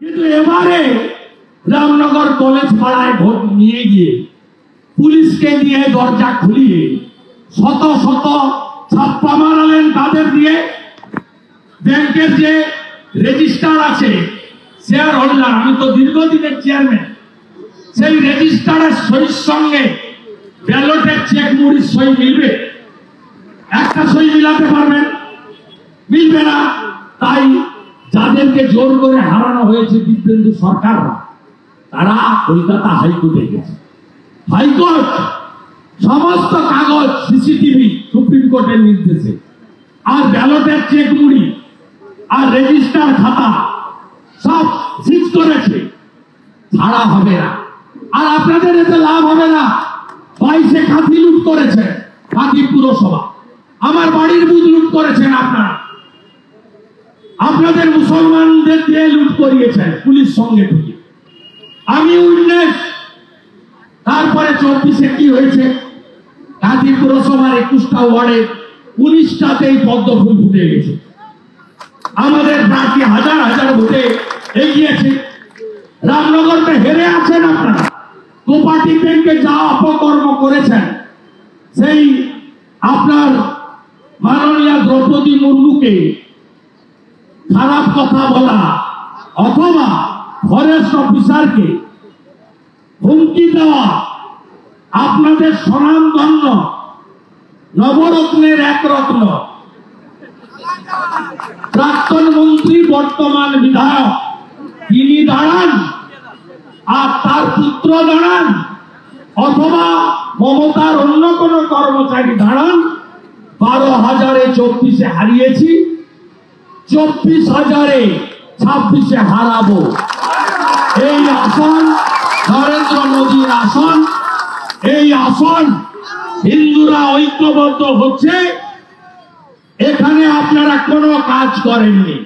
কিন্তু এবারে রামনগর কলেজ পাড়ায় ভোট নিয়ে গিয়ে পুলিশকে দিয়ে দরজা খুলিয়ে শত শত ছাপ্পা মারালেন। তাদের দিয়ে ব্যাংকের যে রেজিস্টার আছে শেয়ার হোল্ডার, আমি তো দীর্ঘদিনের চেয়ারম্যান, সেই রেজিস্টারের সইর সঙ্গে ব্যালটের চেক মুড়ির সই মিলবে? একটা সই মিলাতে পারবেন? মিলবে না। তাই যাদেরকে জোর করে হারানো হয়েছে দিব্যেন্দু সরকাররা, তারা কলকাতা হাইকোর্টে গেছে। হাইকোর্ট সমস্ত কাগজ, সিসিটিভি সুপ্রিম কোর্টের নির্দেশে, আর ব্যালটের চেক মুড়ি আর রেজিস্টার খাতা সব সিজ করেছে। ছাড়া হবে না। আর আপনাদের এতে লাভ হবে না। 22 খাতি লুট করেছেন, খাতি পুরসভা, আমার বাড়ির বুথ লুট করেছেন আপনারা, আপনাদের মুসলমানদের দিয়ে লুট করিয়েছেন পুলিশ সঙ্গে ঢুকে। আমি উইটনেস। তারপরে 24-এ কি হয়েছে? খাতি পুরসভার 21টা ওয়ার্ডে 19টাতেই পদ্ম ফুল ফুটে গেছে। আমাদের প্রার্থী হাজার হাজার ভোটে এগিয়েছে। রামনগরতে হেরে আছেন আপনারা। কোপারেটিভ ব্যাংকে যা অপকর্ম করেছেন, সেই আপনার মাননীয় দ্রৌপদী মুর্মুকে খারাপ কথা বলা অথবা ফরেস্ট অফিসারকে হুমকি দেওয়া, আপনাদের স্বনামধন্য নবরত্নের এক রত্ন প্রাক্তন মন্ত্রী বর্তমান বিধায়ক, তিনি দাঁড়ান আর তার পুত্র দাঁড়ান অথবা মমতার অন্য কোন কর্মচারী দাঁড়ান, 12,000-এ 24-এ হারিয়েছি, 24,000-এ 26-এ হারাবো। এই আসন নরেন্দ্র মোদীর আসন। এই আসন হিন্দুরা ঐক্যবদ্ধ হচ্ছে। এখানে আপনারা কোনো কাজ করেননি।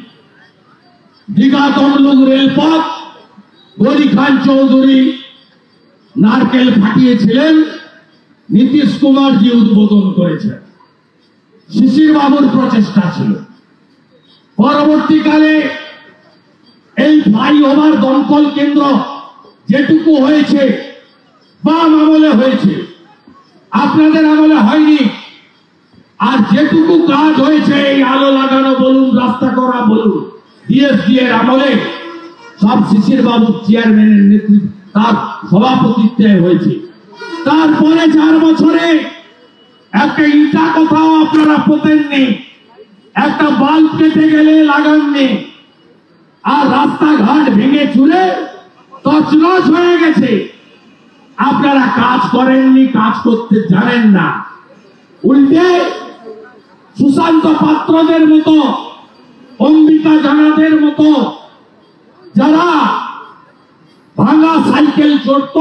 দীঘা তমলুক রেলপথ গনি খান চৌধুরী নারকেল ফাটিয়েছিলেন, নীতিশ কুমারজি উদ্বোধন করেছেন, শিশির বাবুর প্রচেষ্টা ছিল। পরবর্তীকালে এই ফ্লাইওভার দমকল কেন্দ্র যেটুকু হয়েছে বাম আমলে হয়েছে, আপনাদের আমলে হয়নি। আর যেটুকু কাজ হয়েছে এই আলো লাগানো বলুন, রাস্তা করা বলুন, ডিএসডি এর আমলে সব শিশির বাবু চেয়ারম্যানের নেতৃত্বে, তার সভাপতিত্বে হয়েছে। তারপরে 4 বছরে একটা ইটা কোথাও আপনারা পোতেননি, একটা বাল্ব কেটে গেলে লাগাননি, আর রাস্তাঘাট ভেঙে চুরে তছনছ হয়ে গেছে। আপনারা কাজ করেননি, কাজ করতে জানেন না। উল্টে সুশান্ত পাত্রদের মতো, অম্বিকা জানাদের মতো যারা ভাঙা সাইকেল চড়ত,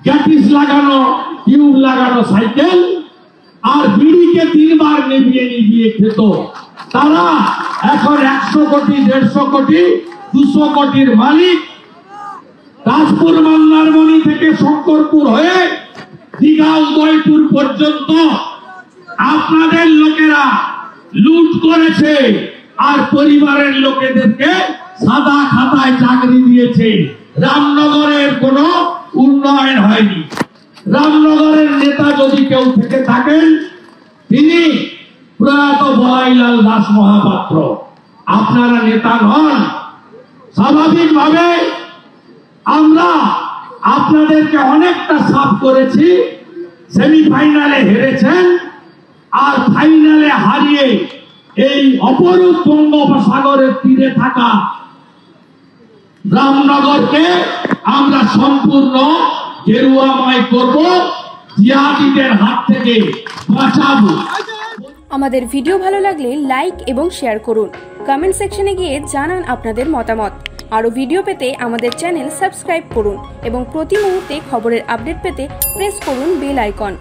গ্যাটিস লাগানো, টিউব লাগানো সাইকেল, আর বিড়িকে 3 বার নিভিয়ে নিভিয়ে খেত, তারা এখন 100 কোটি, 150 কোটি, 200 কোটির মালিক। কাশপুর মন্দারমণি থেকে শঙ্করপুর হয়ে দীঘা উদয়পুর পর্যন্ত আপনাদের লোকেরা লুট করেছে, আর পরিবারের লোকেদেরকে সাদা খাতায় চাকরি দিয়েছে। রামনগরের কোনো উন্নয়ন হয়নি। রামনগরের নেতা যদি কেউ থেকে থাকেন, তিনি প্রয়াত বলাইলাল দাস মহাপাত্র। আপনারা নেতা নন। স্বাভাবিকভাবে আমরা আপনাদেরকে অনেকটা সাফ করেছি। সেমিফাইনালে হেরেছেন, আর ফাইনালে হারিয়ে এই অপরূপ বঙ্গোপসাগরের তীরে থাকা রামনগরকে আমরা সম্পূর্ণ গেরুয়াময় করব, জিহাদিদের হাত থেকে বাঁচাবো। আমাদের ভিডিও ভালো লাগলে লাইক এবং শেয়ার করুন। কমেন্ট সেকশনে গিয়ে জানান আপনাদের মতামত। আরও ভিডিও পেতে আমাদের চ্যানেল সাবস্ক্রাইব করুন এবং প্রতি মুহূর্তে খবরের আপডেট পেতে প্রেস করুন বেল আইকন।